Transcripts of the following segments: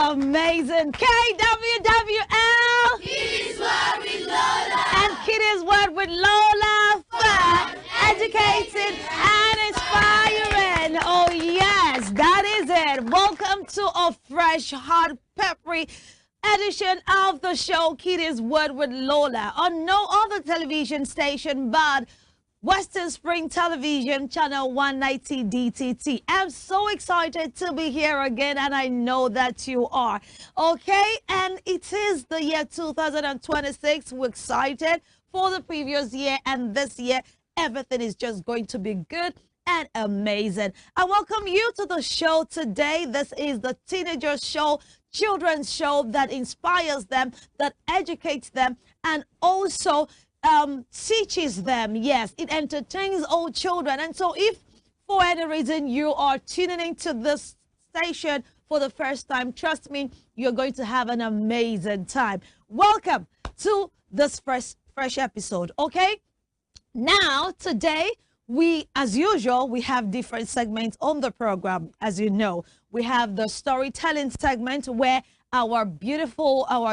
Amazing. KWWL. Kiddies World with Lola. And Kiddies World with Lola. Fun, educated, and inspiring. Oh, yes, that is it. Welcome to a fresh, hot, peppery edition of the show Kiddies World with Lola on no other television station but Western Spring Television, Channel 190 DTT. I'm so excited to be here again, and I know that you are. Okay, and it is the year 2026. We're excited for the previous year, and this year, everything is just going to be good and amazing. I welcome you to the show today. This is the teenager show, children's show that inspires them, that educates them, and also teaches them. Yes, it entertains all children. And so if for any reason you are tuning into this station for the first time, trust me, you're going to have an amazing time. Welcome to this fresh episode. Okay, now today as usual, we have different segments on the program. As you know, we have the storytelling segment where our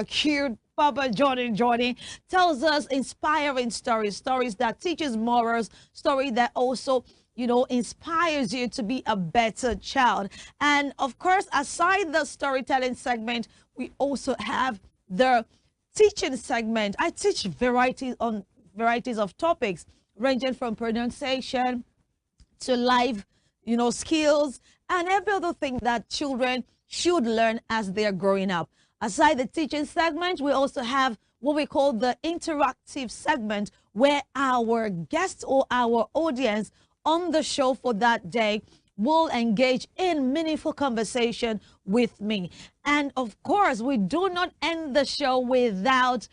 cute Papa Johnny tells us inspiring stories that teaches morals, story that also, inspires you to be a better child. And of course, aside the storytelling segment, we also have the teaching segment. I teach varieties of topics ranging from pronunciation to life, skills and every other thing that children should learn as they're growing up. Aside the teaching segment, we also have what we call the interactive segment, where our guests or our audience on the show for that day will engage in meaningful conversation with me. And of course, we do not end the show without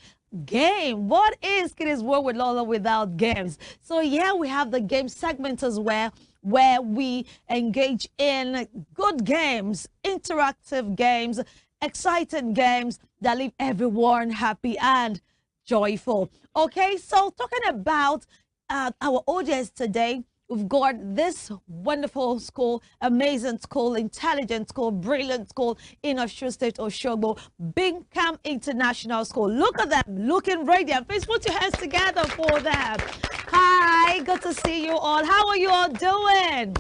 game. What is Kiddies World with Lola without games? So yeah, we have the game segment as well, where we engage in good games, interactive games, exciting games that leave everyone happy and joyful. Okay, so talking about our audience today, we've got this wonderful school, amazing school, intelligent school, brilliant school in Osun State, Osogbo, Bingham International School. Look at them, looking radiant. Please put your hands together for them. Hi, good to see you all. How are you all doing?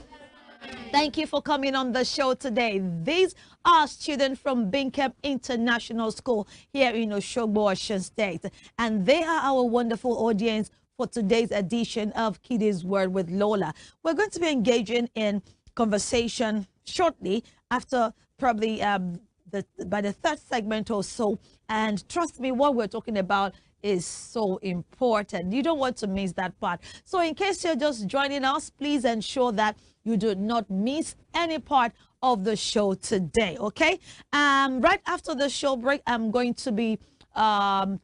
Thank you for coming on the show today. These are students from Bingham International School here in Osogbo, Osun State, and they are our wonderful audience for today's edition of Kiddies World with Lola. We're going to be engaging in conversation shortly after probably by the third segment or so. And trust me, what we're talking about is so important. You don't want to miss that part. So in case you're just joining us, please ensure that you do not miss any part of the show today, okay? Right after the show break, I'm going to be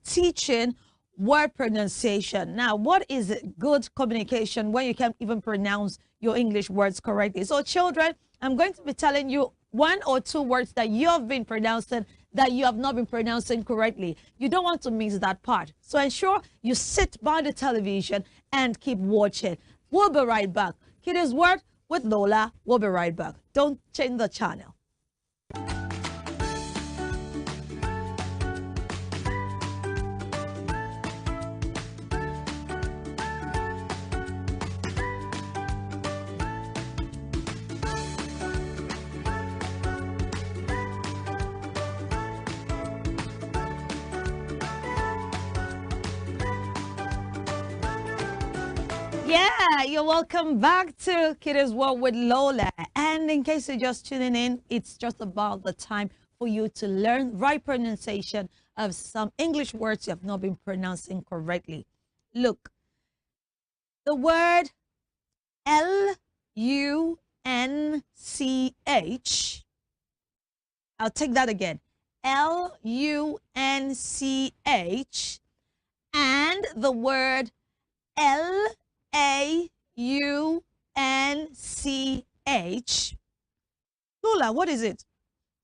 teaching word pronunciation. Now, what is good communication when you can't even pronounce your English words correctly? So children, I'm going to be telling you one or two words that you have been pronouncing that you have not been pronouncing correctly. You don't want to miss that part. So ensure you sit by the television and keep watching. We'll be right back. Kiddies World with Lola. We'll be right back. Don't change the channel. Yeah, you're welcome back to Kiddies World with Lola. And in case you're just tuning in, it's just about the time for you to learn right pronunciation of some English words you have not been pronouncing correctly. Look, the word L-U-N-C-H. I'll take that again. L-U-N-C-H. And the word L-A-U-N-C-H. Lola, what is it?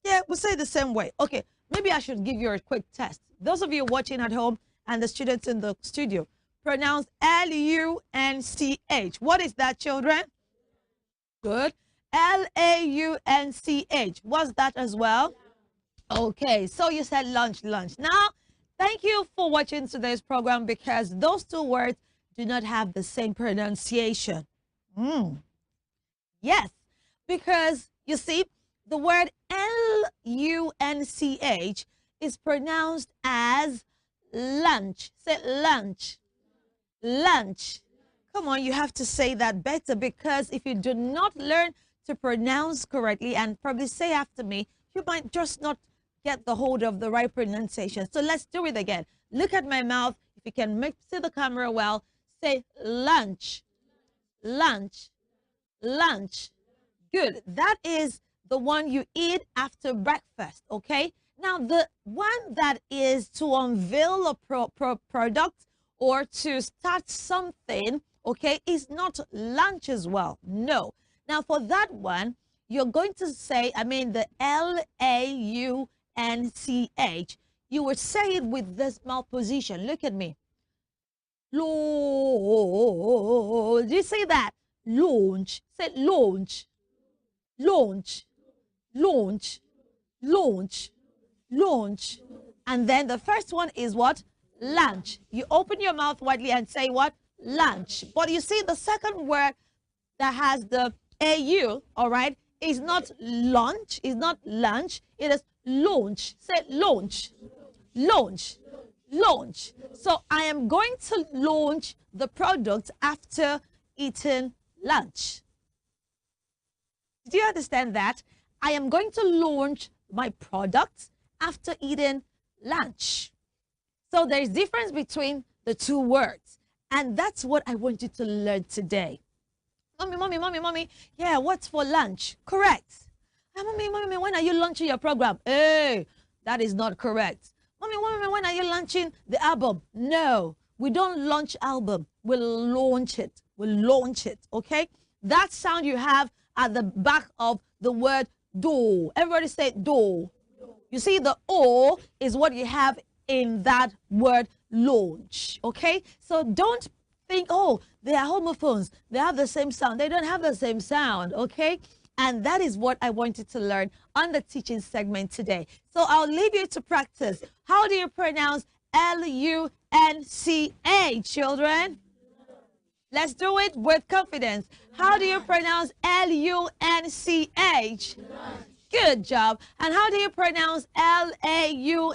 Yeah, we'll say it the same way. Okay, maybe I should give you a quick test. Those of you watching at home and the students in the studio, pronounce L-U-N-C-H. What is that, children? Good. L-A-U-N-C-H. What's that as well? Okay, so you said lunch, lunch. Now, thank you for watching today's program because those two words do not have the same pronunciation. Mm. Yes, because you see, the word lunch is pronounced as lunch. Say lunch, lunch. Come on, you have to say that better because if you do not learn to pronounce correctly and probably say after me, you might just not get the hold of the right pronunciation. So let's do it again. Look at my mouth. If you can see the camera well, say lunch, lunch, lunch. Good. That is the one you eat after breakfast, okay? Now, the one that is to unveil a product or to start something, okay, is not lunch as well. No. Now, for that one, you're going to say, the L-A-U-N-C-H. You would say it with this mouth position. Look at me. Launch. Do you see that? Launch. Say launch. Launch, launch, launch, launch. And then the first one is what? Lunch. You open your mouth widely and say what? Lunch. But you see the second word that has the AU, all right, is not lunch, is not lunch, it is launch. Say launch, launch, launch. So I am going to launch the product after eating lunch. Do you understand that? I am going to launch my product after eating lunch. So there's difference between the two words. And that's what I want you to learn today. Mommy. Yeah, what's for lunch? Correct. Mommy, when are you launching your program? Hey, that is not correct. Mommy, when are you launching the album? No, we don't launch album. We'll launch it. We'll launch it, okay? That sound you have at the back of the word do. Everybody say do. You see, the O is what you have in that word launch, okay? So don't think, oh, they are homophones. They have the same sound. They don't have the same sound, okay? And that is what I want you to learn on the teaching segment today. So I'll leave you to practice. How do you pronounce L-U-N-C-H, children? Let's do it with confidence. How do you pronounce L-U-N-C-H? Good job. And how do you pronounce L-A-U-N-C-H?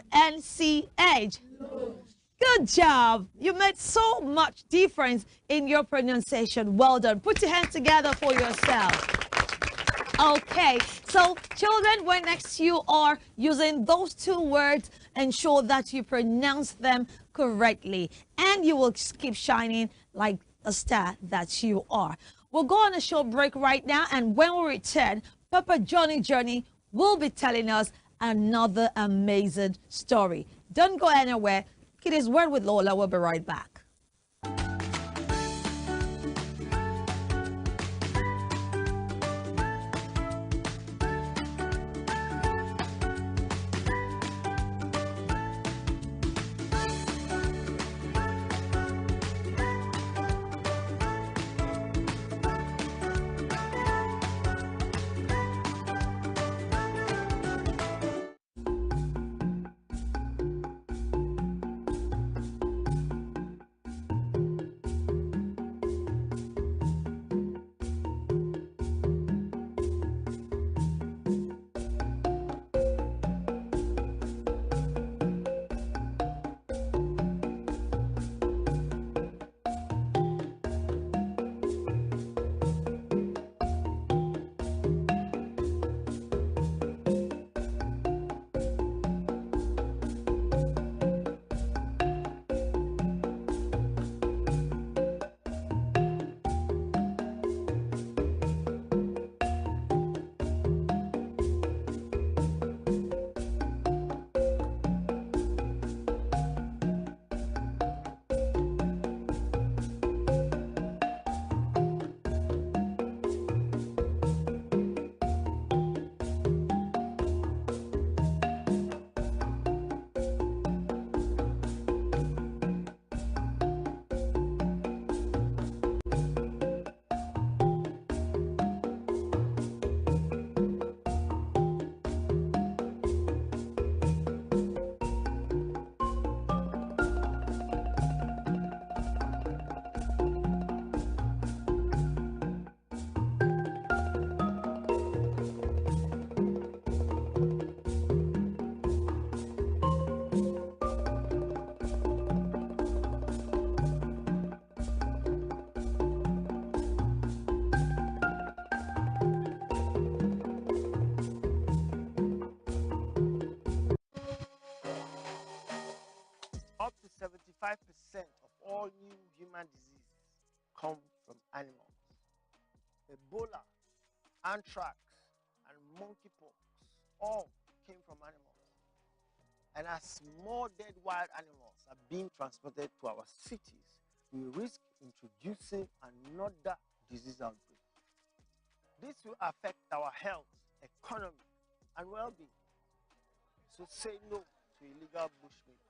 Good job. You made so much difference in your pronunciation. Well done. Put your hands together for yourself. Okay, so children, when next you are using those two words, ensure that you pronounce them correctly and you will keep shining like a star that you are. We'll go on a short break right now, and when we return, Papa Johnny will be telling us another amazing story. Don't go anywhere. Kiddies World with Lola. We'll be right back. animal diseases come from animals. Ebola, anthrax, and monkeypox all came from animals. And as more dead wild animals are being transported to our cities, we risk introducing another disease outbreak. This will affect our health, economy, and well-being. So say no to illegal bushmeat,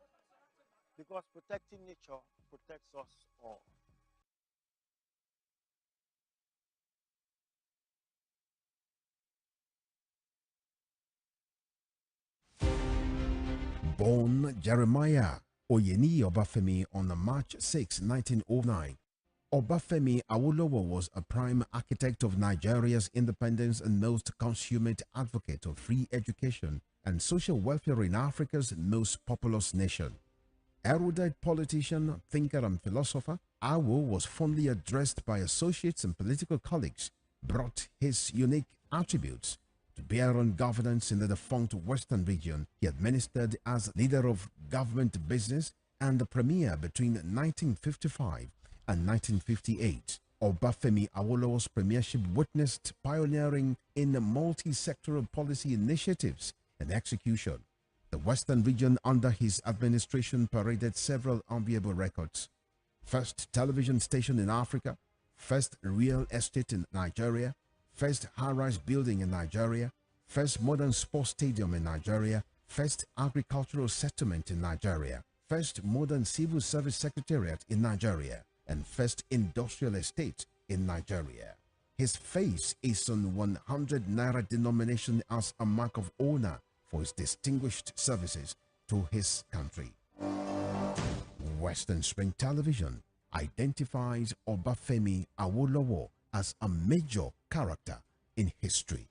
because protecting nature protects us all. Born Jeremiah Oyeni Obafemi on March 6, 1909, Obafemi Awolowo was a prime architect of Nigeria's independence and most consummate advocate of free education and social welfare in Africa's most populous nation. Erudite politician, thinker, and philosopher, Awo was fondly addressed by associates and political colleagues, brought his unique attributes to bear on governance in the defunct Western region. He administered as leader of government business and the premier between 1955 and 1958. Obafemi Awolowo's premiership witnessed pioneering in multi-sectoral policy initiatives and execution. The Western region under his administration paraded several enviable records. First television station in Africa, first real estate in Nigeria, first high-rise building in Nigeria, first modern sports stadium in Nigeria, first agricultural settlement in Nigeria, first modern civil service secretariat in Nigeria, and first industrial estate in Nigeria. His face is on 100 naira denomination as a mark of honor for his distinguished services to his country. Western Spring Television identifies Obafemi Awolowo as a major character in history.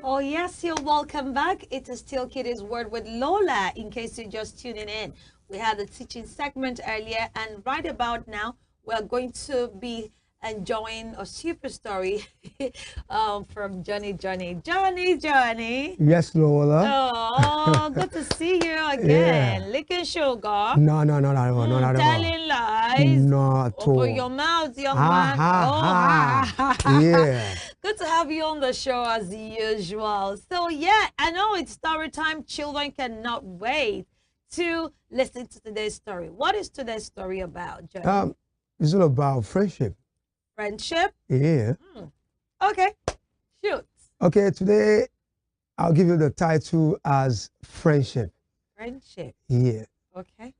Oh yes, you're welcome back. It is still Kiddies World with Lola, in case you're just tuning in. We had a teaching segment earlier, and right about now, we're going to be enjoying a super story from Johnny. Yes, Lola. Oh, good to see you again. Yeah. Licking sugar. No, not at all. Not at all. Telling lies. Not at all. Open your mouth, young man. Yeah. Good to have you on the show as usual. So yeah, I know it's story time. Children cannot wait to listen to today's story. What is today's story about, Johnny? It's all about friendship. Friendship? Yeah. Okay, shoot. Okay, today I'll give you the title as friendship. Friendship. Yeah. Okay.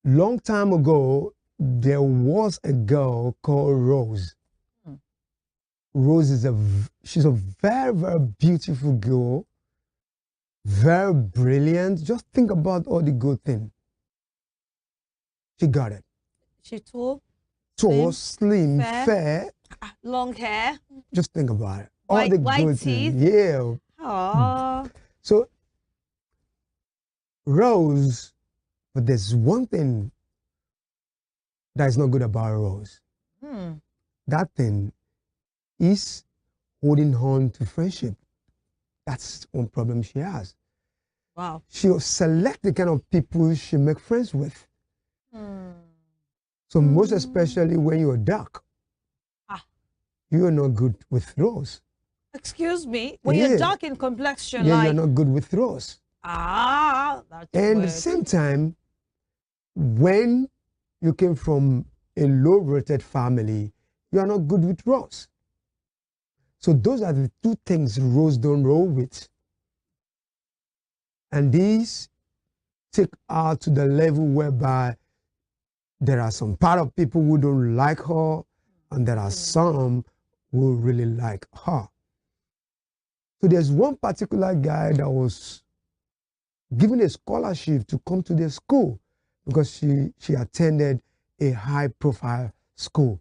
Long time ago, there was a girl called Rose. Rose is she's a very, very beautiful girl, very brilliant. Just think about all the good things. She got it. She tall? Tall, slim, fair. Long hair? Just think about it. All White, the white good teeth? things. Yeah. Oh. So, Rose, but there's one thing that is not good about Rose. That thing is holding on to friendship. That's one problem she has. Wow. She'll select the kind of people she make friends with. So most especially when you're dark, you're not good with Rose. Excuse me? When you're dark in complexion, yeah, like... you're not good with Rose. That's And weird. at the same time, when you came from a low-rated family, you are not good with Rose. So those are the two things Rose don't roll with. And these take her to the level whereby there are some part of people who don't like her, and there are some who really like her. So there's one particular guy that was given a scholarship to come to the school because she attended a high-profile school.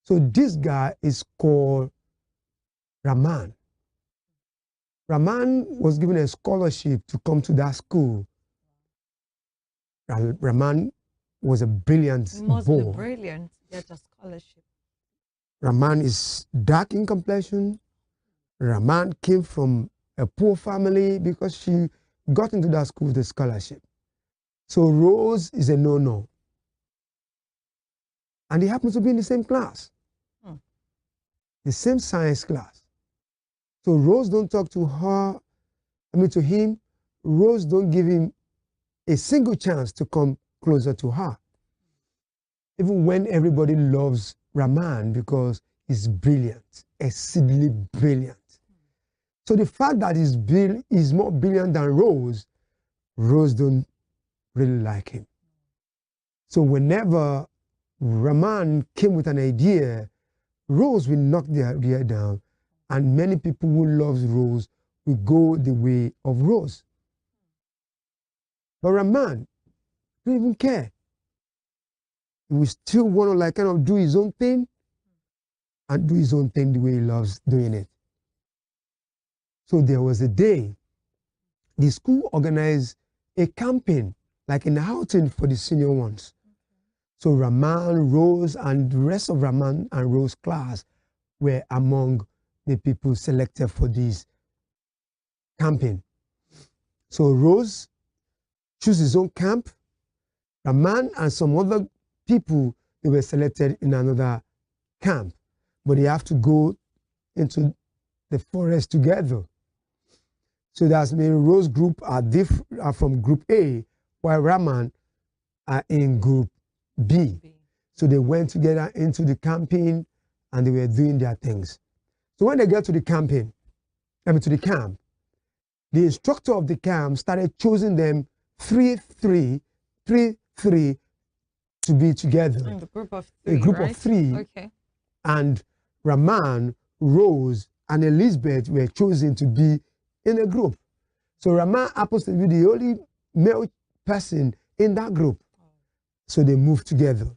So this guy is called Rahman. Rahman was given a scholarship to come to that school. Rahman was a brilliant He must boy. be brilliant. Get a scholarship. Rahman is dark in complexion. Rahman came from a poor family because she got into that school with a scholarship. So Rose is a no-no. And he happens to be in the same class. The same science class. So Rose don't talk to her, to him. Rose don't give him a single chance to come closer to her. Even when everybody loves Rahman because he's brilliant, exceedingly brilliant. So the fact that he's more brilliant than Rose, Rose don't really like him. So whenever Rahman came with an idea, Rose will knock the idea down, and many people who love Rose will go the way of Rose. But Rahman don't even care. He will still want to kind of do his own thing and do his own thing the way he loves doing it. So there was a day, the school organized a campaign, like an outing for the senior ones. So Rahman, Rose, and the rest of Rahman and Rose class were among the people selected for this campaign. So Rose chose his own camp. Rahman and some other people, they were selected in another camp. But they have to go into the forest together. So that's mean Rose group are from group A, while Rahman are in group B. So they went together into the camping and they were doing their things. So when they got to the camping, to the camp, the instructor of the camp started choosing them 3-3 to be together. In the group of three, a group right? of 3. Okay. And Rahman, Rose, and Elizabeth were chosen to be in a group. So Rahman happens to be the only male person in that group. So they move together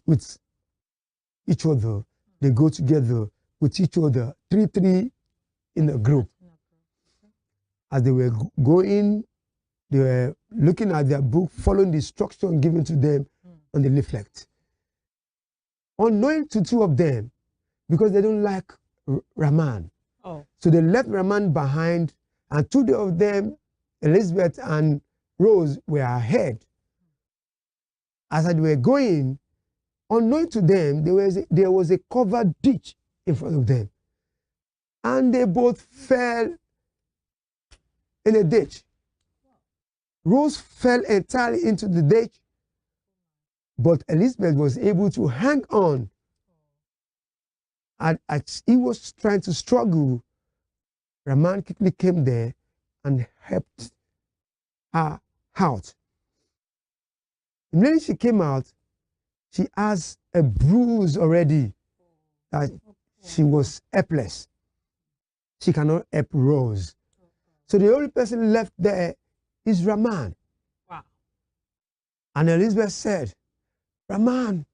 with each other. They go together with each other, 3-3 in a group. As they were going, they were looking at their book, following the instruction given to them on the leaflet. Unknowing to 2 of them, because they don't like Rahman. So they left Rahman behind, and 2 of them, Elizabeth and Rose, were ahead. As they were going, unknowing to them, there was a covered ditch in front of them. And they both fell in a ditch. Rose fell entirely into the ditch, but Elizabeth was able to hang on. And as he was trying to struggle, Rahman quickly came there and helped her out. Immediately she came out, she has a bruise already that she was helpless. She cannot help Rose. So the only person left there is Rahman. Wow. And Elizabeth said, Rahman,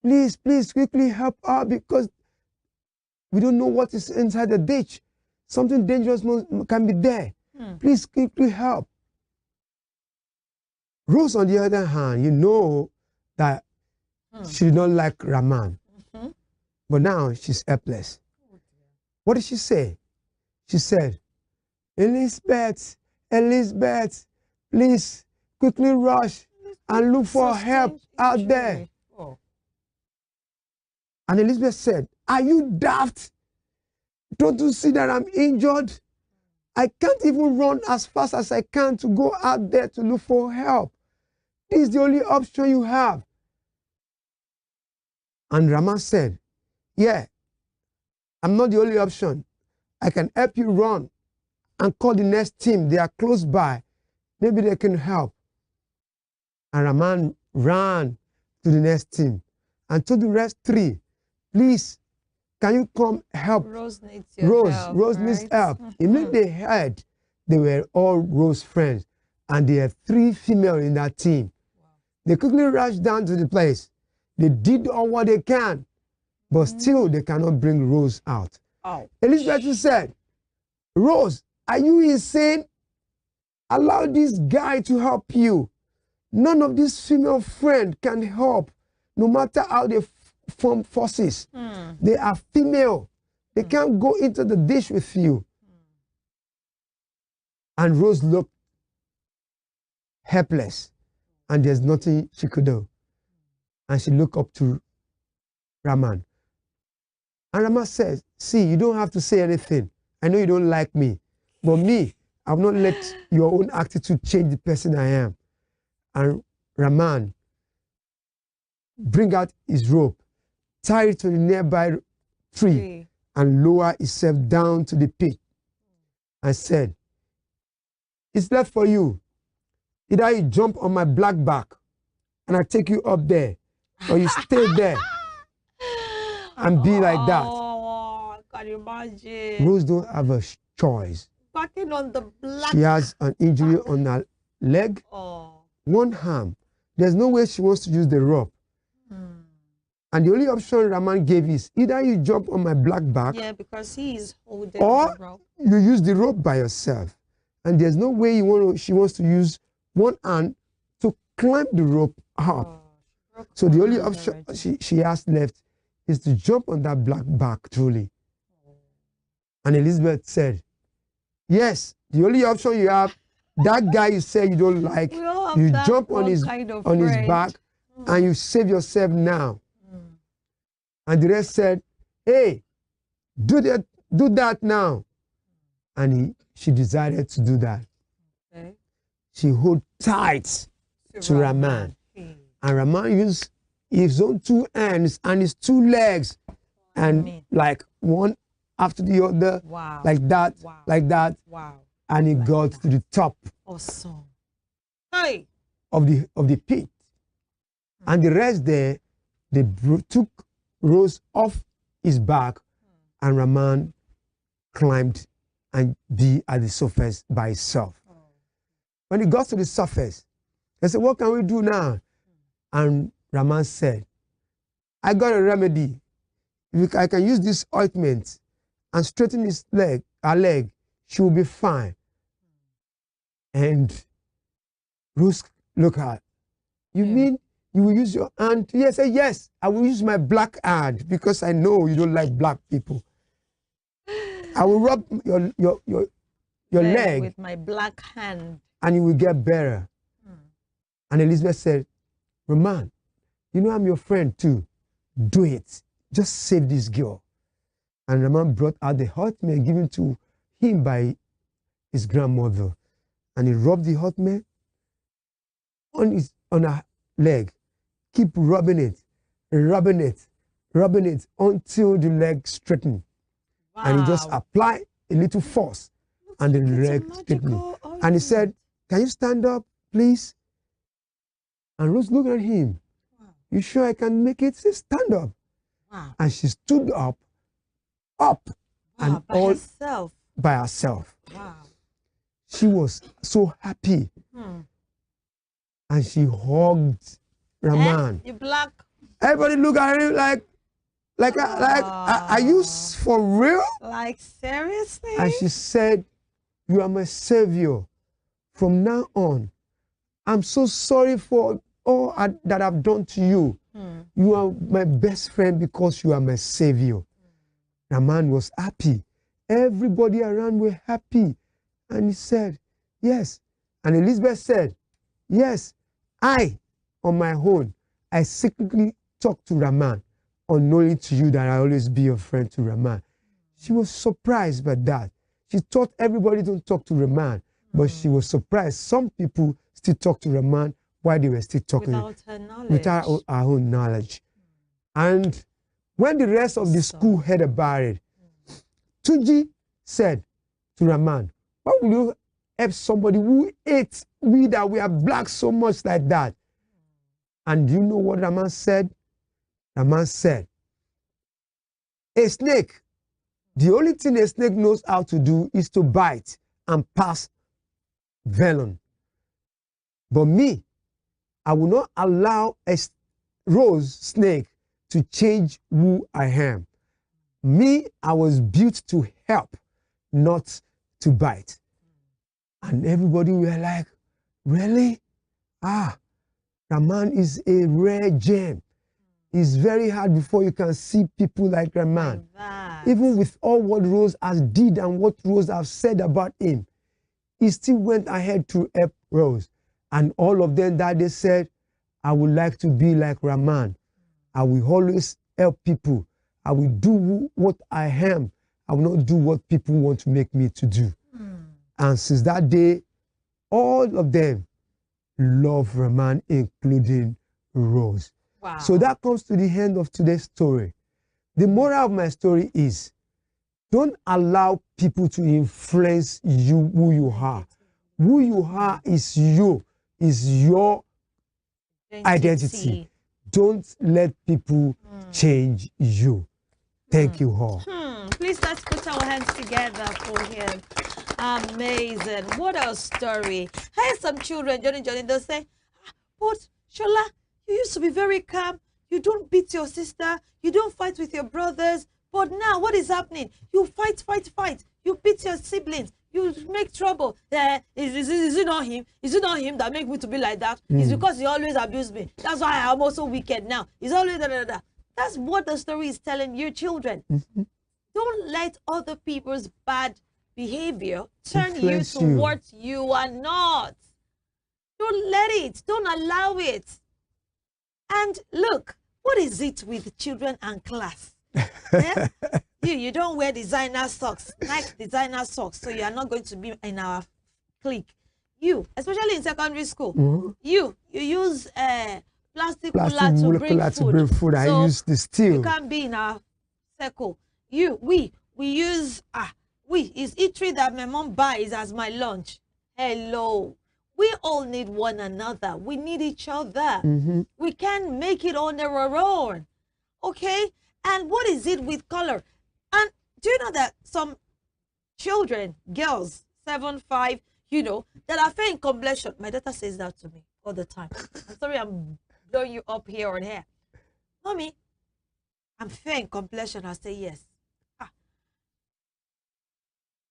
please quickly help her because we don't know what is inside the ditch. Something dangerous can be there. Please quickly help. Rose, on the other hand, you know that she did not like Rahman. But now she's helpless. What did she say? She said, Elizabeth, please quickly rush and look for help out there. And Elizabeth said, are you daft? Don't you see that I'm injured? I can't even run as fast as I can to go out there to look for help. This is the only option you have. And Rahman said, yeah, I'm not the only option. I can help you run and call the next team. They are close by. Maybe they can help. And Rahman ran to the next team and told the rest 3, please, can you come help? Rose needs your help. Rose needs help. Immediately they heard they were all Rose friends, and there are 3 females in that team. Wow. They quickly rushed down to the place. They did all what they can, but still they cannot bring Rose out. Oh. Elizabeth said, Rose, are you insane? Allow this guy to help you. None of these female friends can help, no matter how they form forces. They are female. They can't go into the dish with you. And Rose looked helpless, and there's nothing she could do. And she looked up to Raman. And Raman says, see, you don't have to say anything. I know you don't like me, but me, I will not let your own attitude change the person I am. And Raman bring out his rope, tie it to the nearby tree, and lower himself down to the pit, and said, it's left for you. Either you jump on my black back and I take you up there, or you stay there and be like that. Oh, I can imagine. Rose don't have a choice. Backing on the black. She has an injury on her leg, one arm. There's no way she wants to use the rope. And the only option Raman gave is either you jump on my black back, because he is holding or the rope. you use the rope by yourself. And there's no way she wants to use one hand to climb the rope up. So the only option she has left is to jump on that black back, truly. And Elizabeth said, yes, the only option you have, that guy you say you don't like, you jump on his back and you save yourself now. And the rest said, hey, do that now. And she decided to do that. She held tight to Raman. And Raman used his own two hands and his two legs, and like one after the other, like that, like that. And he got to the top of the pit. And the rest there, they took Rose off his back, and Raman climbed and be at the surface by himself. When he got to the surface, they said, what can we do now? And Raman said, I got a remedy. If I can use this ointment and straighten her leg, she will be fine. And Rose looked at her. You mean you will use your hand? Yes, say yes, I will use my black hand because I know you don't like black people. I will rub your leg with my black hand, and you will get better. And Elizabeth said, Raman, you know I'm your friend too. Do it. Just save this girl. And Raman brought out the ointment given to him by his grandmother. And he rubbed the ointment on her leg. Keep rubbing it until the leg straightened. And he just applied a little force, and the leg straightened. And he said, can you stand up, please? And Rose looked at him. You sure I can make it? Say, stand up. And she stood up, and all by herself. She was so happy. And she hugged Raman. You black. Everybody look at him like, are you for real? Like, seriously? And she said, you are my savior. From now on, I'm so sorry for all that I've done to you. You are my best friend because you are my savior. Raman was happy. Everybody around were happy. And he said, yes. And Elizabeth said, yes, I, on my own, I secretly talked to Raman, unknowing to you that I always be your friend to Raman. She was surprised by that. She thought everybody don't talk to Raman, but she was surprised. Some people still talk to Raman while they were still talking without her own knowledge. And when the rest of the school heard about it, Tuji said to Raman, why will you help somebody who hates we that we are black so much like that? And do you know what Raman said? Raman said, a snake, the only thing a snake knows how to do is to bite and pass venom. But me, I will not allow a rose snake to change who I am. Me, I was built to help, not to bite. And everybody were like, really? Ah, Rahman is a rare gem. It's very hard before you can see people like Rahman. Even with all what Rose has did and what Rose have said about him, he still went ahead to help Rose. And all of them that they said, I would like to be like Rahman. I will always help people. I will do what I am. I will not do what people want to make me to do. And since that day, all of them love Rahman, including Rose. Wow. So that comes to the end of today's story. The moral of my story is, don't allow people to influence you, who you are. Who you are is you, is your identity. Don't let people change you. Thank you all. Please let's put our hands together for him. Amazing. What a story. Hey, some children, Johnny, they'll say, but Shola, you used to be very calm. You don't beat your sister. You don't fight with your brothers. But now what is happening? You fight. You beat your siblings. You make trouble. Is it not him? Is it not him that make me to be like that? It's because he always abused me. That's why I'm also wicked now. He's always da. That's what the story is telling you, children. Don't let other people's bad behavior turn you to what you are not. Don't let it. Don't allow it. And look, what is it with children and class? Yeah? You don't wear designer socks, nice designer socks, so you are not going to be in our clique. You, especially in secondary school, you use plastic cooler to bring food. I use the steel. You can't be in our circle. We use is eatery that my mom buys as my lunch. Hello. We all need one another. We need each other. We can't make it on our own. Okay? And what is it with color? And do you know that some children, girls, 7, 5, that are fair in complexion? My daughter says that to me all the time. I'm sorry I'm blowing you up here or there. Mommy, I'm fair in complexion. I say yes.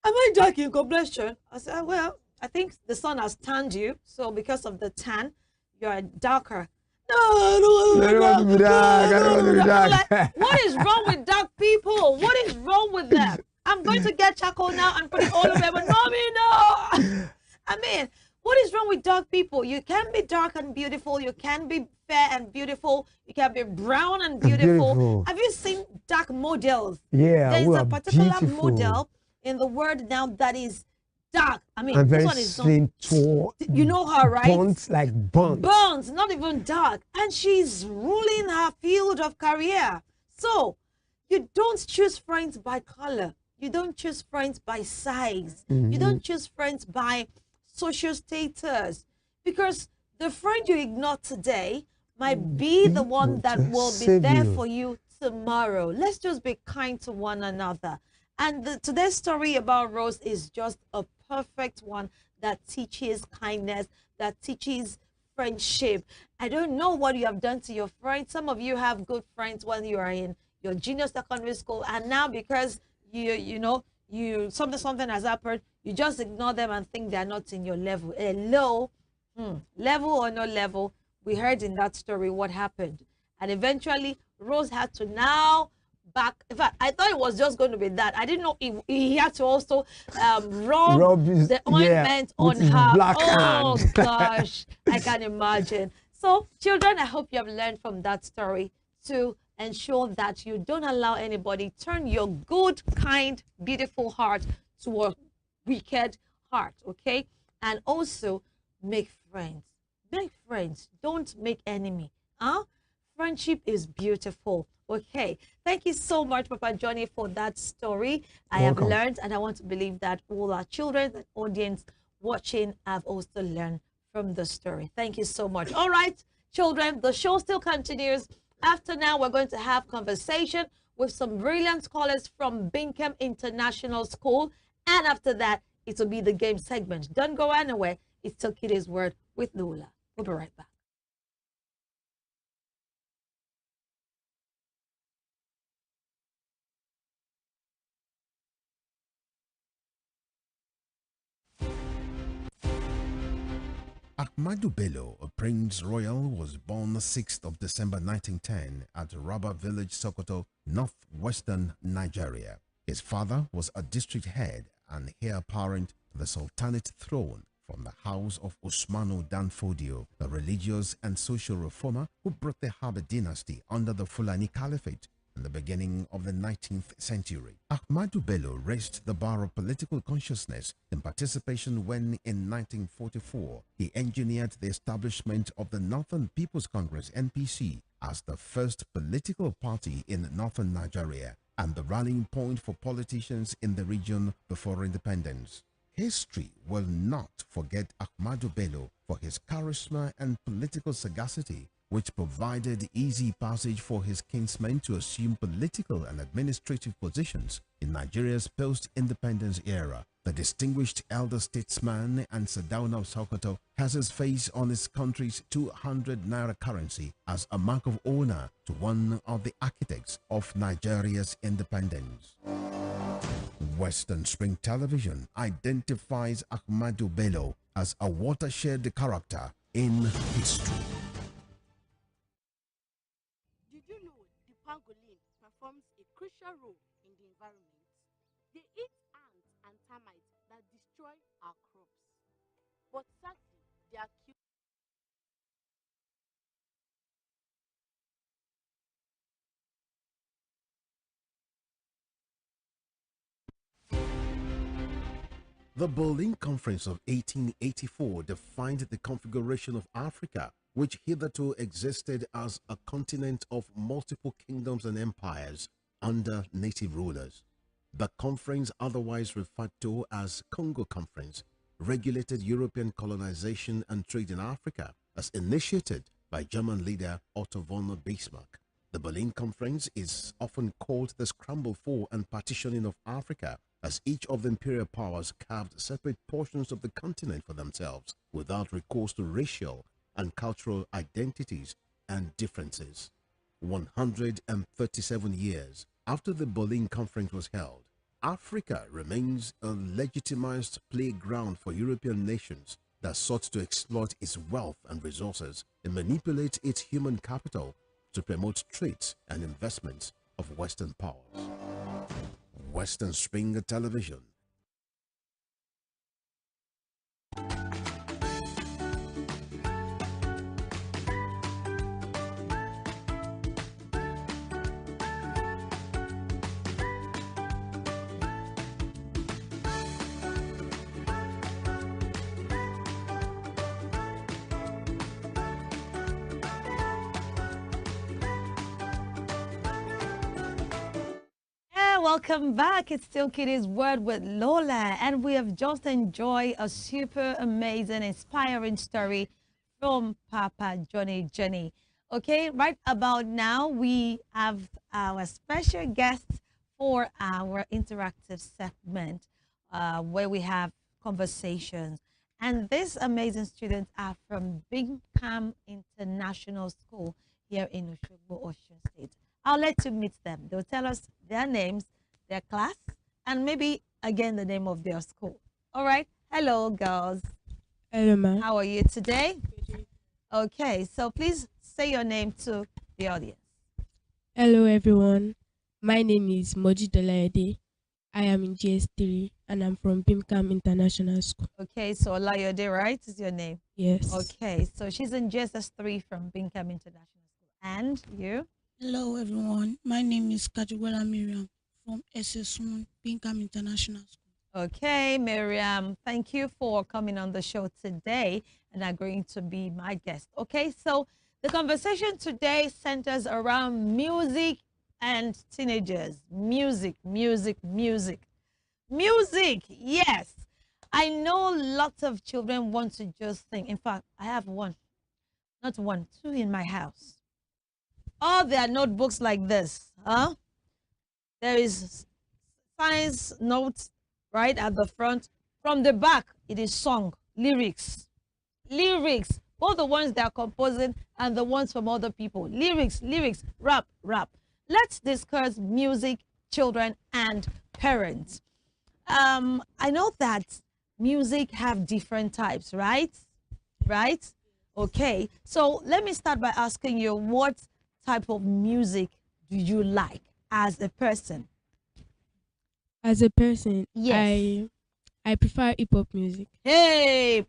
Am I dark in complexion? I said, well, I think the sun has tanned you. So because of the tan, you're darker. No, I don't want to be dark. I don't want to be dark. Like, what is wrong with dark people? What is wrong with them? I'm going to get charcoal now and put it all over them. Mommy, no. I mean, what is wrong with dark people? You can be dark and beautiful. You can be fair and beautiful. You can be brown and beautiful. Have you seen dark models? Yeah, there is a particular model in the world now that is dark. I mean, this one is slim, tall. You know her, right? Buns, like buns. Buns, not even dark. And she's ruling her field of career. So, you don't choose friends by color. You don't choose friends by size. You don't choose friends by social status. Because the friend you ignore today might be the one that will be there for you tomorrow. Let's just be kind to one another. And today's story about Rose is just a perfect one that teaches kindness, that teaches friendship. I don't know what you have done to your friends. Some of you have good friends when you are in your junior secondary school, and now because something has happened, you just ignore them and think they're not in your level. Hello, level or no level, we heard in that story what happened. And eventually, Rose had to now in fact, I thought it was just going to be that. I didn't know he had to also rub the ointment on her. Oh, gosh, I can imagine. So, children, I hope you have learned from that story to ensure that you don't allow anybody turn your good, kind, beautiful heart to a wicked heart, okay? And also, make friends. Make friends. Don't make enemy. Friendship is beautiful. Okay, thank you so much, Papa Johnny, for that story. I have learned, and I want to believe that all our children and audience watching have also learned from the story. Thank you so much. All right, children, the show still continues. After now, we're going to have conversation with some brilliant scholars from Bingham International School. And after that, it will be the game segment. Don't go anywhere. It's still Kiddies World with Lola. We'll be right back. Ahmadu Bello, a Prince Royal, was born 6th of December 1910 at Rabba Village, Sokoto, northwestern Nigeria. His father was a district head and heir apparent to the Sultanate throne from the house of Usmanu Danfodio, a religious and social reformer who brought the Habib dynasty under the Fulani Caliphate in the beginning of the 19th century. Ahmadu Bello raised the bar of political consciousness in participation when, in 1944, he engineered the establishment of the Northern People's Congress (NPC) as the first political party in northern Nigeria and the rallying point for politicians in the region before independence. History will not forget Ahmadu Bello for his charisma and political sagacity, which provided easy passage for his kinsmen to assume political and administrative positions in Nigeria's post-independence era. The distinguished elder statesman and Sardauna of Sokoto has his face on his country's 200 naira currency as a mark of honor to one of the architects of Nigeria's independence. Western Spring Television identifies Ahmadu Bello as a watershed character in history. Did you know the pangolin performs a crucial role in the environment? They eat ants and termites that destroy our crops. But sadly, they are killed. The Berlin Conference of 1884 defined the configuration of Africa, which hitherto existed as a continent of multiple kingdoms and empires under native rulers. The conference, otherwise referred to as Congo Conference, regulated European colonization and trade in Africa as initiated by German leader Otto von Bismarck. The Berlin Conference is often called the scramble for and partitioning of Africa, as each of the imperial powers carved separate portions of the continent for themselves without recourse to racial and cultural identities and differences. 137 years after the Berlin Conference was held, Africa remains a legitimized playground for European nations that sought to exploit its wealth and resources and manipulate its human capital to promote trade and investments of Western powers. Western Spring Television. Welcome back. It's still Kiddies World with Lola, and we have just enjoyed a super amazing, inspiring story from Papa Johnny. Okay, right about now, we have our special guest for our interactive segment where we have conversations. And these amazing students are from Bingham International School here in Oshogbo, Osun State. I'll let you meet them. They'll tell us their names, their class, and maybe again the name of their school. All right. Hello, girls. Hello, ma'am. How are you today? Okay, so please say your name to the audience. Hello, everyone. My name is Moji Dolayede. I am in GS3 and I'm from Bingham International School. Okay, so Olayode, right, is your name? Yes. Okay, so she's in GSS3 from Bingham International School. And you? Hello, everyone. My name is Kajuwela Miriam from SS1 Bingham International School. Okay, Miriam, thank you for coming on the show today and agreeing to be my guest. Okay, so the conversation today centers around music and teenagers. Music, yes. I know lots of children want to just sing. In fact, I have two in my house. All their notebooks like this, huh? There is science notes right at the front. From the back, it is song, lyrics, both the ones they are composing and the ones from other people. Lyrics, rap. Let's discuss music, children, and parents. I know that music have different types, right? right? Okay, so let me start by asking you, what type of music do you like as a person? As a person, Yes. I prefer hip hop music. Hey,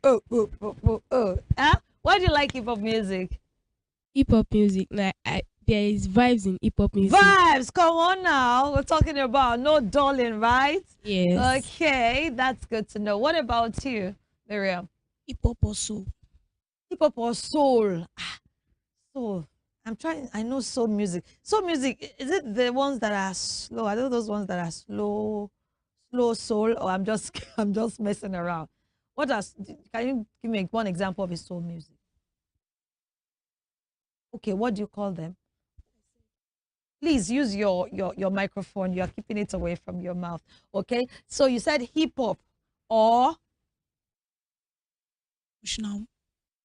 huh? Why do you like hip hop music? Hip hop music, like there is vibes in hip hop music. Vibes, come on now. We're talking about no darling, right? Yes. Okay, that's good to know. What about you, Miriam? Hip hop also. Hip hop or soul? Soul. I'm trying. I know soul music. Soul music, is it the ones that are slow? Are those ones that are slow, slow soul? Or I'm just, I'm just messing around. What does? Can you give me one example of a soul music? Okay, what do you call them? Please use your microphone. You are keeping it away from your mouth. Okay. So you said hip hop, or Now,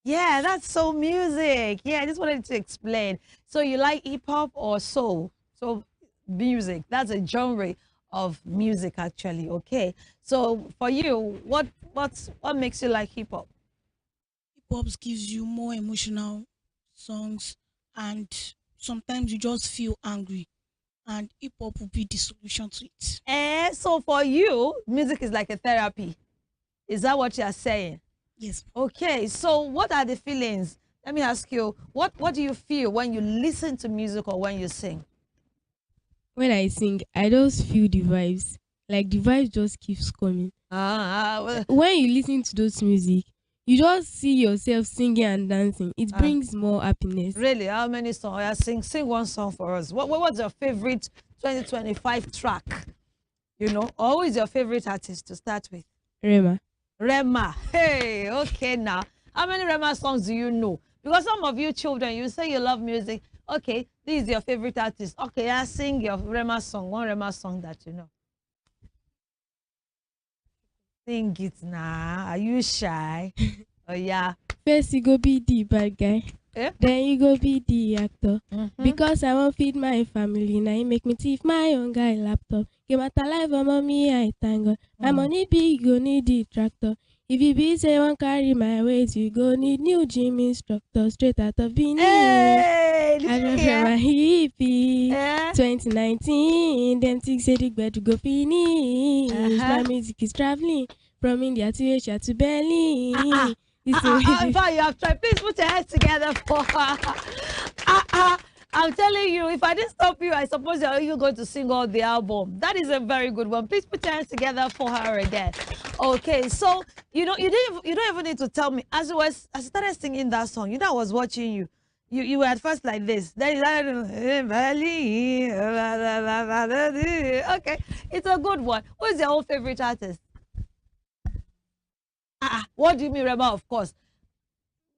yeah, that's soul music. Yeah, I just wanted to explain. So you like hip hop or soul? So music. That's a genre of music, actually. Okay. So for you, what makes you like hip hop? hip hop gives you more emotional songs, and sometimes you just feel angry, and hip hop will be the solution to it. So for you, music is like a therapy. Is that what you are saying? Yes. Okay, so what are the feelings? Let me ask you, what do you feel when you listen to music or when you sing? When I sing, I just feel the vibes. Like the vibes just keeps coming. Well, When you listen to those music, you just see yourself singing and dancing. It brings more happiness. really, how many songs? Yeah, sing one song for us. What's your favorite 2025 track? You know, or who is your favorite artist to start with? Rema. Rema. Hey, okay now. How many Rema songs do you know? Because some of you children, you say you love music. Okay, this is your favorite artist. Okay, I sing your Rema song, one Rema song that you know. Sing it now. Are you shy? Oh yeah. First you go be the bad guy. Eh? Then you go be the actor. Mm-hmm. Because I won't feed my family. Now you make me thief my own guy laptop. Give my life for mommy, I thank God. My money big, go need the tractor. If you be say won't carry my weight, you go need new gym instructor straight out of Benin. Hey, I did you don't hear? my hippie. Eh? 2019, them things say the bed to go finish. My music is traveling from India to Asia to Berlin. In fact, you have tried. Please put your hands together for her. I'm telling you, if I didn't stop you, I suppose you're going to sing all the album. That is a very good one. Please put your hands together for her again. Okay, so you know, you don't even need to tell me. As I started singing that song, you know, I was watching you. You were at first like this. Then you okay, it's a good one. Who is your own favorite artist? What do you mean, Rema? Of course.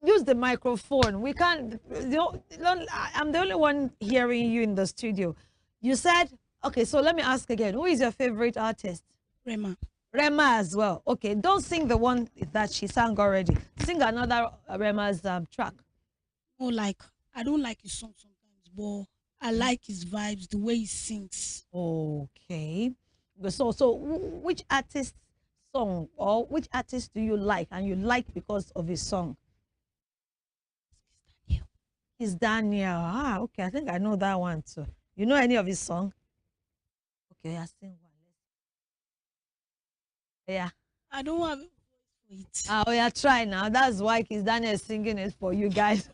Use the microphone. We can't. I'm the only one hearing you in the studio. You said, okay, so let me ask again. Who is your favorite artist? Rema. Rema as well. Okay, don't sing the one that she sang already. Sing another Rema's track. Oh, like I don't like his song sometimes, but I like his vibes, the way he sings. Okay. So which artist song or which artist do you like and you like because of his song? It's Daniel. Okay. I think I know that one too. You know any of his song? Okay, I sing one. Yeah. I don't have it. Oh yeah, try now. That's why Kiss Daniel is singing it for you guys.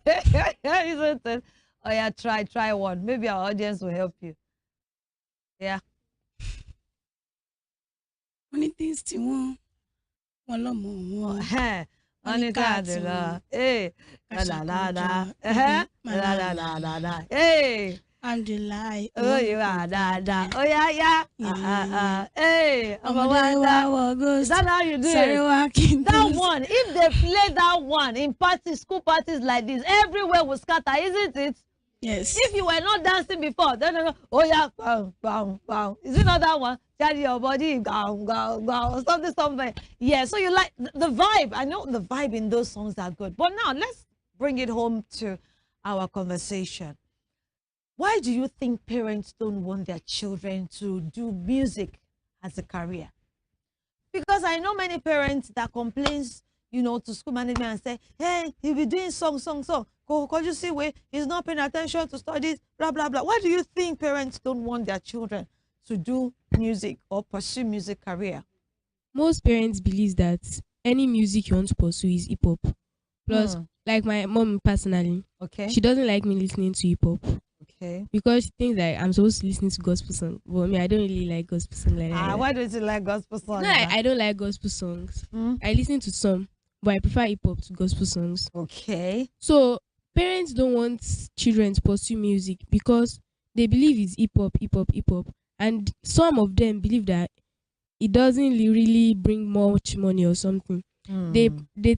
Isn't it? Oh yeah, try one. Maybe our audience will help you. Yeah. Only things to one more. Monica de la. Hey. La la la la. La la la la la. Hey. And the lie. Oh, you are da. Oh yeah. Hey. Is that how you do it? That one. If they play that one in parties, school parties like this, everywhere will scatter, isn't it? Yes. If you were not dancing before, then oh yeah, bang. Is it not that one? Carry your body, go, something. Yeah. So you like the vibe. I know the vibe in those songs are good. But now let's bring it home to our conversation. Why do you think parents don't want their children to do music as a career? Because I know many parents that complains to school management and say, hey, he'll be doing song. Could you see where he's not paying attention to studies, blah, blah, blah. Why do you think parents don't want their children to do music or pursue music career? Most parents believe that any music you want to pursue is hip hop. Plus, like my mom personally, okay, she doesn't like me listening to hip hop. Okay. Because she thinks that I'm supposed to listen to gospel songs. But me, I don't really like gospel songs like that. Why don't you like gospel songs? No, I don't like gospel songs. I listen to some, but I prefer hip hop to gospel songs. Okay. So parents don't want children to pursue music because they believe it's hip hop. And some of them believe that it doesn't really bring much money or something. They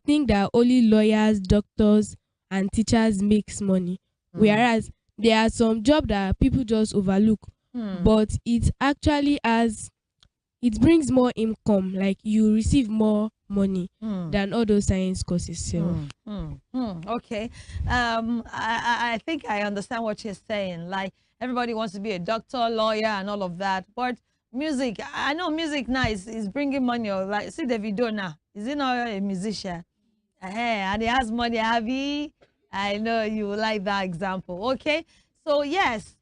think that only lawyers, doctors, and teachers makes money. Whereas there are some jobs that people just overlook, but it actually it brings more income. Like you receive more money than all those science courses. So. Okay. I think I understand what you're saying. Like everybody wants to be a doctor, lawyer, and all of that. But music, I know music now is bringing money. Or like, see Davido now. Is he not a musician? And he has money, Abby. I know you like that example. Okay. So yes,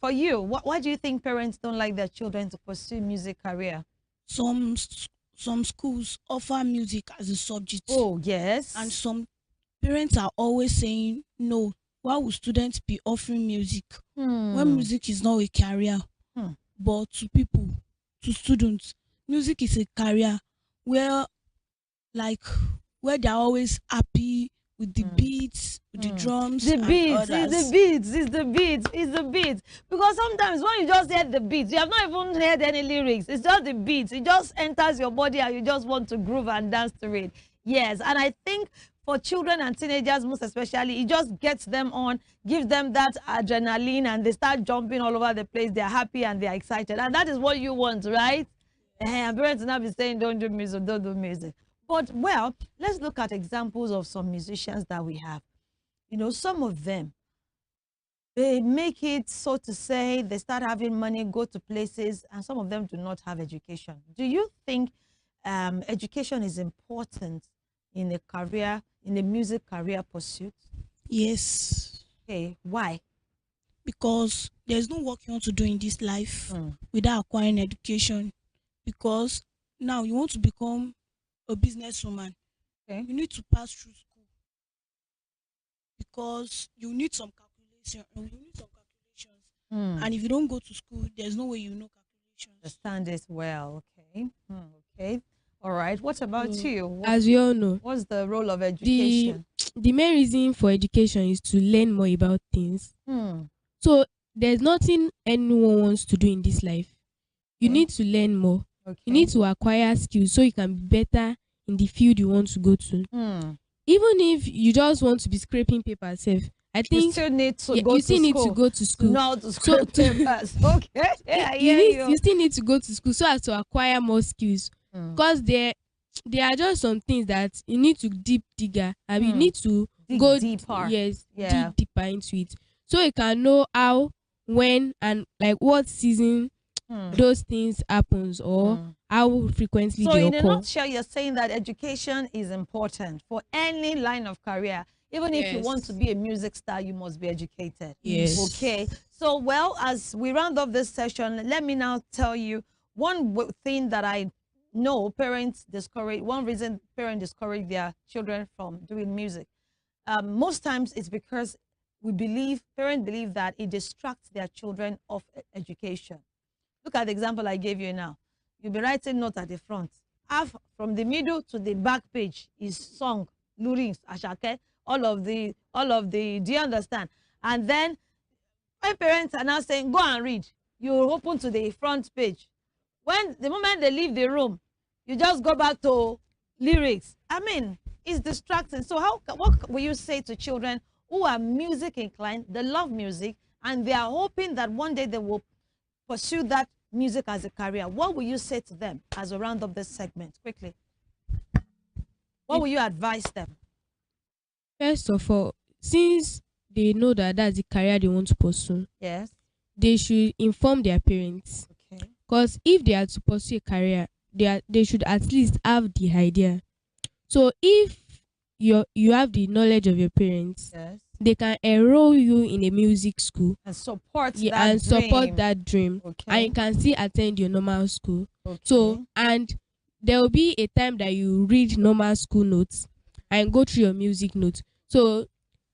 for you, why do you think parents don't like their children to pursue music career? Some schools offer music as a subject. Oh, yes. And some parents are always saying, no, why would students be offering music when music is not a career? But to students, music is a career where they're always happy with the beats, with the drums, it's the beats. Because sometimes when you just hear the beats, you have not even heard any lyrics. It's just the beats. It just enters your body and you just want to groove and dance to it. Yes, and I think for children and teenagers, most especially, it just gets them on, gives them that adrenaline, and they start jumping all over the place. They're happy and they're excited. And that is what you want, right? And parents will not be saying, don't do music, don't do music. But, well, let's look at examples of some musicians that we have. Some of them, they make it, so to say, they start having money, go to places, and some of them do not have education. Do you think education is important in a career, in a music career pursuit? Yes. Okay, why? Because there's no work you want to do in this life without acquiring education. Because now you want to become a businesswoman. Okay. You need to pass through school because you need some calculations. And if you don't go to school, there's no way you know calculations. Understand this well. Okay. Okay. All right. What about you? As we all know, what's the role of education? The main reason for education is to learn more about things. So there's nothing anyone wants to do in this life. You need to learn more. Okay. You need to acquire skills so you can be better in the field you want to go to. Even if you just want to be scraping paper safe, I think you still need to go to school. Not to scrape papers. Okay. Yeah, you still need to go to school so as to acquire more skills. Because there are just some things that you need to dig. You need to go deeper. Yes, dig deeper into it. So you can know how, when, and like what season those things happens or how frequently they occur. So in a nutshell, you're saying that education is important for any line of career. Even if you want to be a music star, you must be educated. Yes. Okay. So, well, as we round off this session, let me now tell you one thing that I know parents discourage. One reason parents discourage their children from doing music. Most times it's because parents believe that it distracts their children of education. Look at the example I gave you now. You'll be writing notes at the front. Half from the middle to the back page is song, lurings, ashake, all of the, do you understand? And then when parents are now saying, go and read, you open to the front page. The moment they leave the room, you just go back to lyrics. I mean, it's distracting. So what will you say to children who are music inclined, they love music, and they are hoping that one day they will pursue that music as a career? What will you say to them as a round up this segment? Quickly. What will you advise them? First of all, since they know that that's the career they want to pursue, yes, they should inform their parents. Okay. Because if they are to pursue a career, they should at least have the idea. So if you have the knowledge of your parents, Yes. they can enroll you in a music school And support yeah, that and dream. support that dream, Okay. and you can still attend your normal school. Okay. So, and there will be a time that you read normal school notes and go through your music notes. So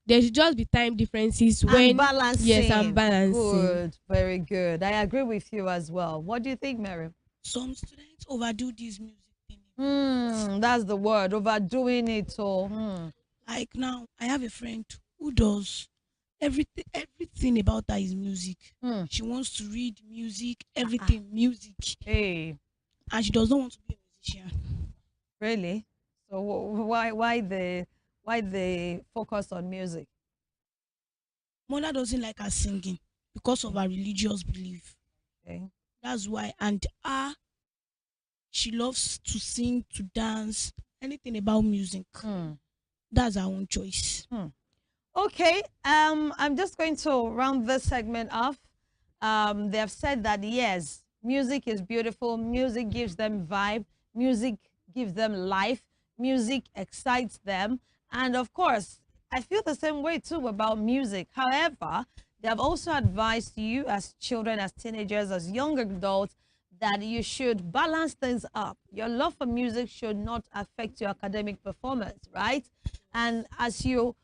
there should just be time differences when balancing. yes, and balancing. Good, very good. I agree with you as well. What do you think, Mary? Some students overdo this music thing. That's the word, overdoing it. So, Like now, I have a friend who does everything about her is music. She wants to read music, everything music. Hey, and she does not want to be a musician. Really? So why the focus on music? Mother doesn't like her singing because of her religious belief. Okay. That's why. And she loves to sing, to dance, anything about music. That's her own choice. Okay. I'm just going to round this segment off. They have said that yes, music is beautiful. Music gives them vibe. Music gives them life. Music excites them. And of course, I feel the same way too about music. However, they have also advised you as children, as teenagers, as young adults, that you should balance things up. Your love for music should not affect your academic performance, right? And as you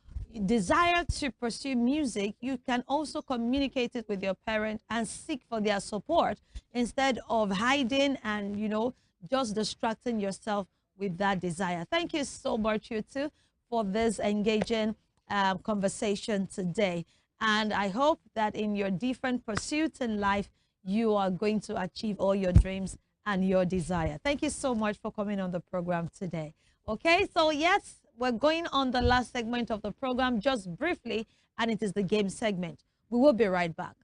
desire to pursue music, you can also communicate it with your parent and seek for their support instead of hiding and, just distracting yourself with that desire. Thank you so much, you two, for this engaging conversation today. And I hope that in your different pursuits in life, you are going to achieve all your dreams and your desire. Thank you so much for coming on the program today. Okay, so yes, we're going on the last segment of the program just briefly, and it is the game segment. We will be right back.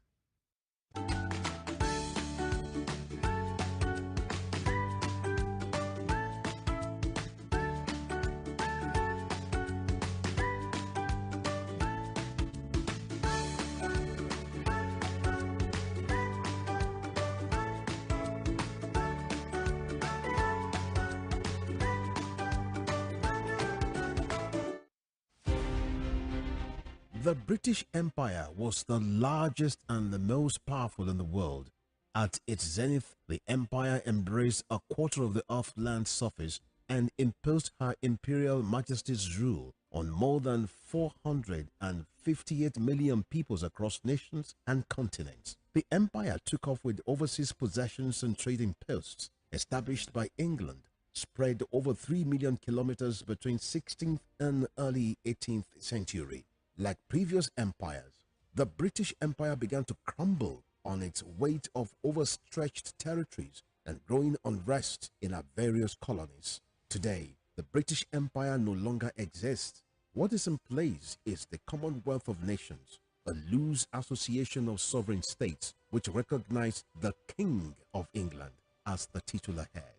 The British Empire was the largest and the most powerful in the world. At its zenith, the empire embraced a quarter of the Earth's land surface and imposed her imperial majesty's rule on more than 458 million peoples across nations and continents. The empire took off with overseas possessions and trading posts established by England, spread over 3 million kilometers between 16th and early 18th century. Like previous empires, the British Empire began to crumble on its weight of overstretched territories and growing unrest in our various colonies. Today, the British Empire no longer exists. What is in place is the Commonwealth of Nations, a loose association of sovereign states which recognize the King of England as the titular head.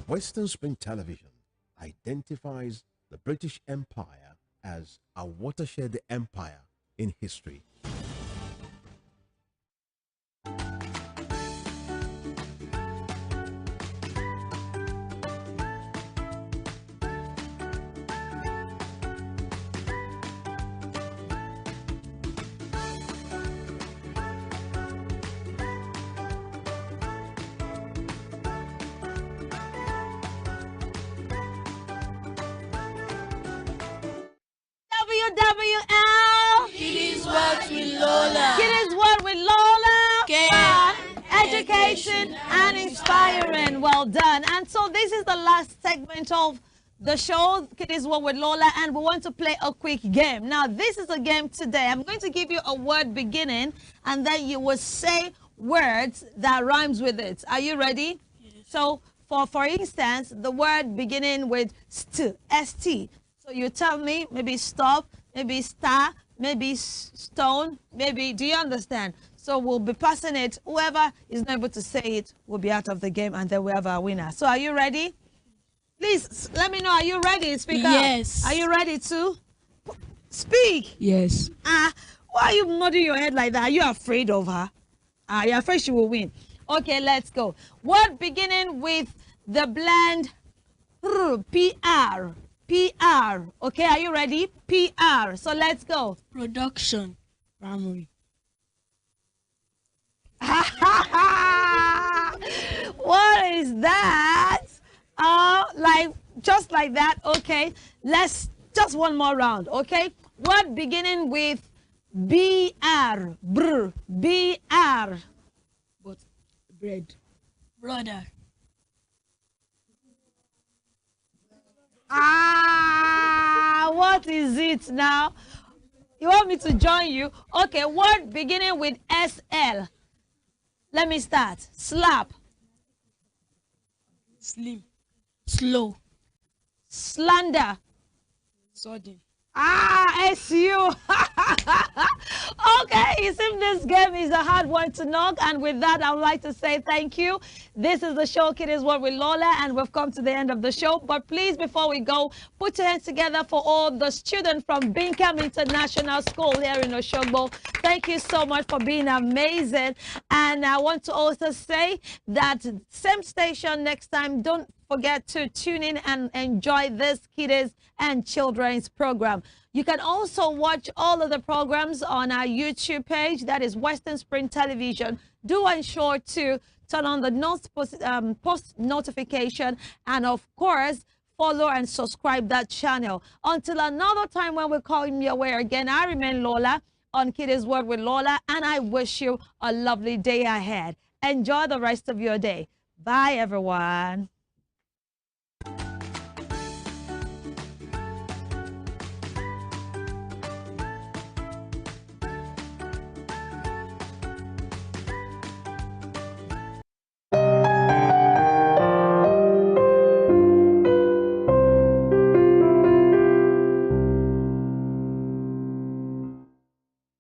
Western Spring Television identifies the British Empire as a watershed empire in history. WWL. Kiddies World with Lola. Kiddies World with Lola. Fun, Education and inspiring. Well done. And so this is the last segment of the show, Kiddies World with Lola, and we want to play a quick game. Now, this is a game today. I'm going to give you a word beginning, and then you will say words that rhymes with it. Are you ready? Yes. So, for instance, the word beginning with st, st. So you tell me, maybe stop, maybe star, maybe stone, maybe, do you understand? So we'll be passing it. Whoever is not able to say it will be out of the game, and then we have our winner. So are you ready? Please let me know. Are you ready? Speak up. Yes. Are you ready to speak? Yes. Why are you nodding your head like that? Are you afraid of her? You're afraid she will win. Okay, let's go. Word beginning with the blend PR. PR. Okay, are you ready? PR. So let's go. Production. Primary. What is that? Like just like that. Okay, let's just one more round. Okay, word beginning with BR. Brr. BR. But bread. Brother. What is it now? You want me to join you? Okay, word beginning with SL. Let me start. Slap. Slim. Slow. Slander. Sudden. SU. Okay, it seems this game is a hard one to knock, and with that, I would like to say thank you. This is the show Kiddies World with Lola, and we've come to the end of the show. But please, before we go, put your hands together for all the students from Bingham International School here in Oshogbo. Thank you so much for being amazing. And I want to also say that same station next time, don't forget to tune in and enjoy this Kiddies and Children's program. You can also watch all of the programs on our YouTube page, that is Western Spring Television. Do ensure to turn on the post notification, and of course, follow and subscribe that channel. Until another time when we're calling your way again, I remain Lola on Kiddies World with Lola, and I wish you a lovely day ahead. Enjoy the rest of your day. Bye, everyone.